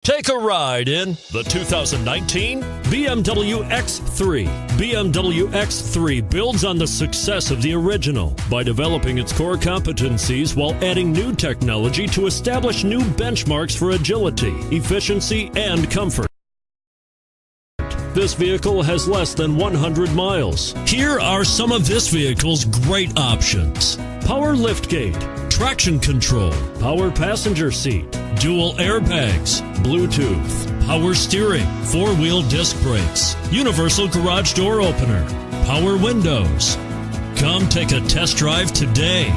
Take a ride in the 2019 BMW X3. BMW X3 builds on the success of the original by developing its core competencies while adding new technology to establish new benchmarks for agility, efficiency, and comfort. This vehicle has less than 100 miles. Here are some of this vehicle's great options: power liftgate, traction control, power passenger seat, dual airbags, Bluetooth, power steering, 4-wheel disc brakes, universal garage door opener, power windows. Come take a test drive today.